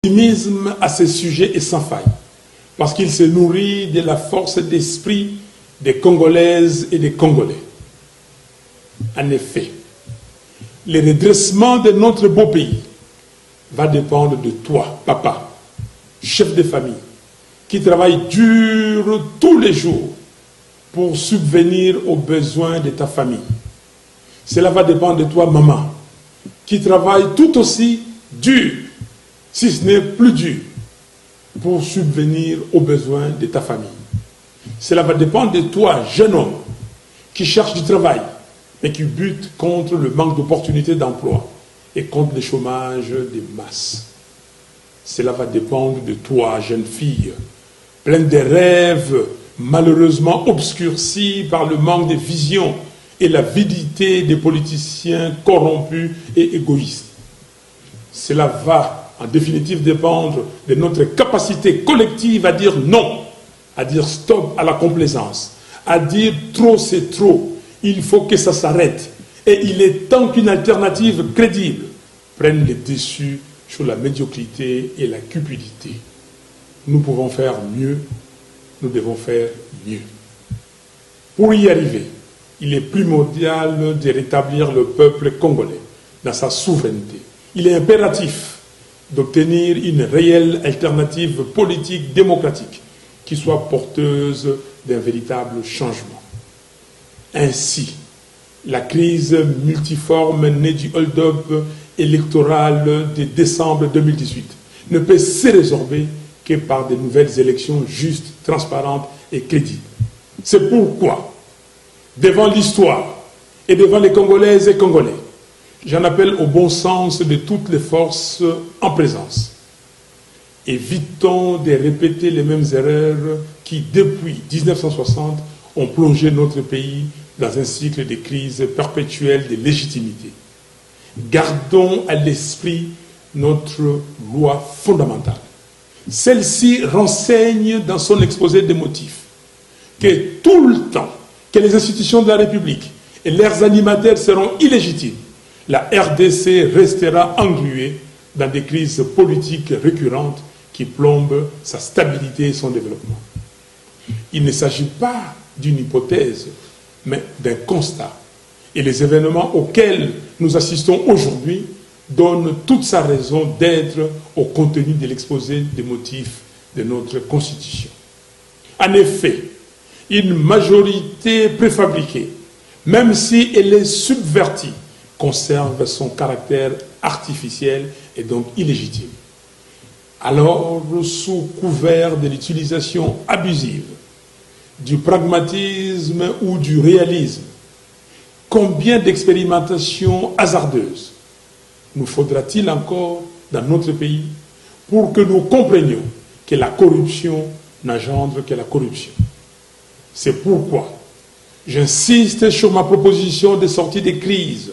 L'optimisme à ce sujet est sans faille, parce qu'il se nourrit de la force d'esprit des Congolaises et des Congolais. En effet, le redressement de notre beau pays va dépendre de toi, papa, chef de famille, qui travaille dur tous les jours pour subvenir aux besoins de ta famille. Cela va dépendre de toi, maman, qui travaille tout aussi dur, si ce n'est plus dur, pour subvenir aux besoins de ta famille. Cela va dépendre de toi, jeune homme, qui cherche du travail, mais qui bute contre le manque d'opportunités d'emploi et contre le chômage des masses. Cela va dépendre de toi, jeune fille, pleine de rêves, malheureusement obscurcis par le manque de vision et l'avidité des politiciens corrompus et égoïstes. Cela va, en définitive, dépendre de notre capacité collective à dire non, à dire stop à la complaisance, à dire trop c'est trop, il faut que ça s'arrête. Et il est temps qu'une alternative crédible prenne le dessus sur la médiocrité et la cupidité. Nous pouvons faire mieux, nous devons faire mieux. Pour y arriver, il est primordial de rétablir le peuple congolais dans sa souveraineté. Il est impératif d'obtenir une réelle alternative politique démocratique qui soit porteuse d'un véritable changement. Ainsi, la crise multiforme née du hold-up électoral de décembre 2018 ne peut se résorber que par de nouvelles élections justes, transparentes et crédibles. C'est pourquoi, devant l'histoire et devant les Congolaises et Congolais, j'en appelle au bon sens de toutes les forces en présence. Évitons de répéter les mêmes erreurs qui, depuis 1960, ont plongé notre pays dans un cycle de crise perpétuelle de légitimité. Gardons à l'esprit notre loi fondamentale. Celle-ci renseigne dans son exposé des motifs que tout le temps que les institutions de la République et leurs animateurs seront illégitimes, la RDC restera engluée dans des crises politiques récurrentes qui plombent sa stabilité et son développement. Il ne s'agit pas d'une hypothèse, mais d'un constat. Et les événements auxquels nous assistons aujourd'hui donnent toute sa raison d'être au contenu de l'exposé des motifs de notre Constitution. En effet, une majorité préfabriquée, même si elle est subvertie, conserve son caractère artificiel et donc illégitime. Alors, sous couvert de l'utilisation abusive du pragmatisme ou du réalisme, combien d'expérimentations hasardeuses nous faudra-t-il encore dans notre pays pour que nous comprenions que la corruption n'engendre que la corruption? C'est pourquoi j'insiste sur ma proposition de sortie des crises,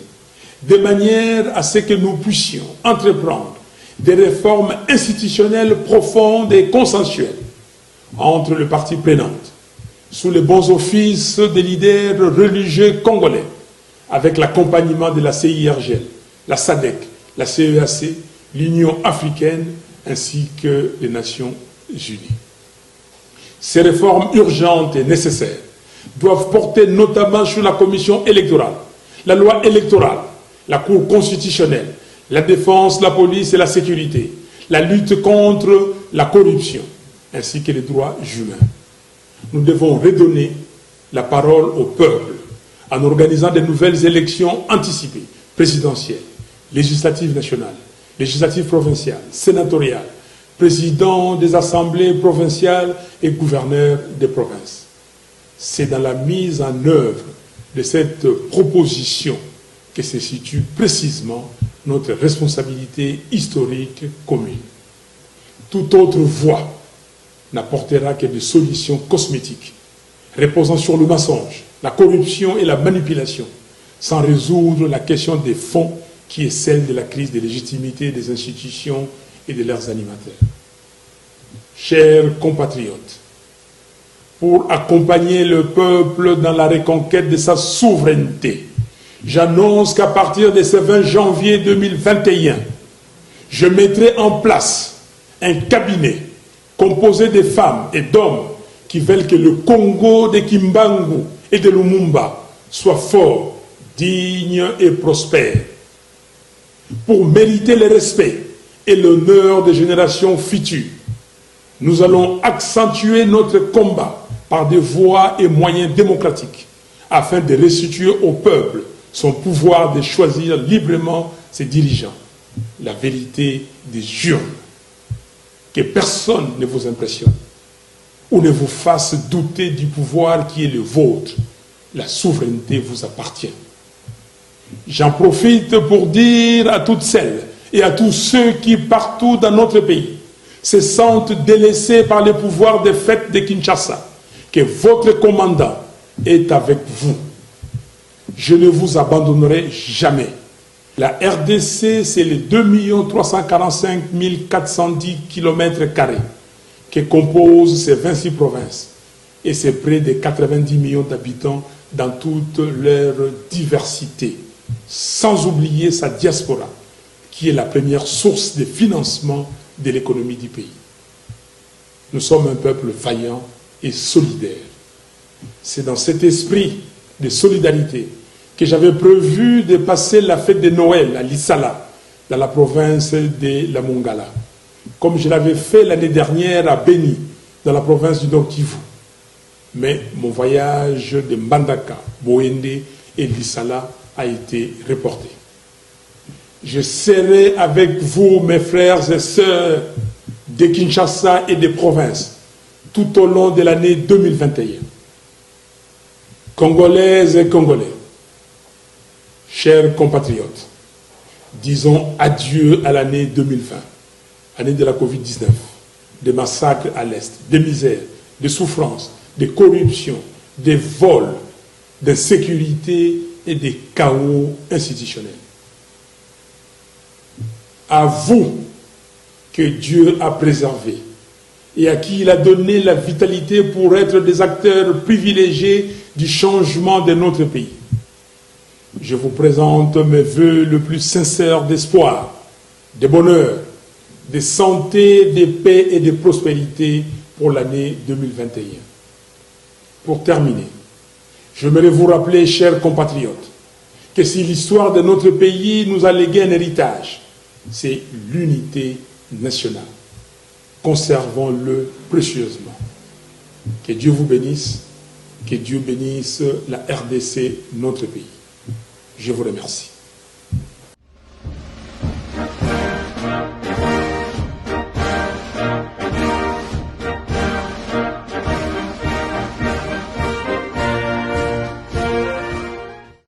de manière à ce que nous puissions entreprendre des réformes institutionnelles profondes et consensuelles entre les parties prenantes, sous les bons offices des leaders religieux congolais, avec l'accompagnement de la CIRGL, la SADC, la CEAC, l'Union africaine ainsi que les Nations unies. Ces réformes urgentes et nécessaires doivent porter notamment sur la commission électorale, la loi électorale, la Cour constitutionnelle, la défense, la police et la sécurité, la lutte contre la corruption, ainsi que les droits humains. Nous devons redonner la parole au peuple en organisant de nouvelles élections anticipées, présidentielles, législatives nationales, législatives provinciales, sénatoriales, présidents des assemblées provinciales et gouverneurs des provinces. C'est dans la mise en œuvre de cette proposition que se situe précisément notre responsabilité historique commune. Toute autre voie n'apportera que des solutions cosmétiques, reposant sur le mensonge, la corruption et la manipulation, sans résoudre la question des fonds qui est celle de la crise de légitimité des institutions et de leurs animateurs. Chers compatriotes, pour accompagner le peuple dans la reconquête de sa souveraineté, j'annonce qu'à partir de ce 20 janvier 2021, je mettrai en place un cabinet composé de femmes et d'hommes qui veulent que le Congo de Kimbangu et de Lumumba soit fort, digne et prospère. Pour mériter le respect et l'honneur des générations futures, nous allons accentuer notre combat par des voies et moyens démocratiques afin de restituer au peuple son pouvoir de choisir librement ses dirigeants. La vérité des urnes. Que personne ne vous impressionne ou ne vous fasse douter du pouvoir qui est le vôtre. La souveraineté vous appartient. J'en profite pour dire à toutes celles et à tous ceux qui, partout dans notre pays, se sentent délaissés par le pouvoir des fêtes de Kinshasa, que votre commandant est avec vous. Je ne vous abandonnerai jamais. La RDC, c'est les 2 345 410 km² que composent ces 26 provinces et c'est près de 90 millions d'habitants dans toute leur diversité, sans oublier sa diaspora, qui est la première source de financement de l'économie du pays. Nous sommes un peuple vaillant et solidaire. C'est dans cet esprit de solidarité que j'avais prévu de passer la fête de Noël à Lissala, dans la province de la Mongala, comme je l'avais fait l'année dernière à Beni, dans la province du Nord Kivu. Mais mon voyage de Mbandaka, Boende et Lissala a été reporté. Je serai avec vous, mes frères et sœurs de Kinshasa et des provinces, tout au long de l'année 2021. Congolaises et Congolais, chers compatriotes, disons adieu à l'année 2020, année de la Covid-19, des massacres à l'Est, des misères, des souffrances, des corruptions, des vols, d'insécurité et des chaos institutionnels. À vous que Dieu a préservé et à qui il a donné la vitalité pour être des acteurs privilégiés du changement de notre pays. Je vous présente mes vœux le plus sincères d'espoir, de bonheur, de santé, de paix et de prospérité pour l'année 2021. Pour terminer, j'aimerais vous rappeler, chers compatriotes, que si l'histoire de notre pays nous a légué un héritage, c'est l'unité nationale. Conservons-le précieusement. Que Dieu vous bénisse, que Dieu bénisse la RDC, notre pays. Je vous remercie.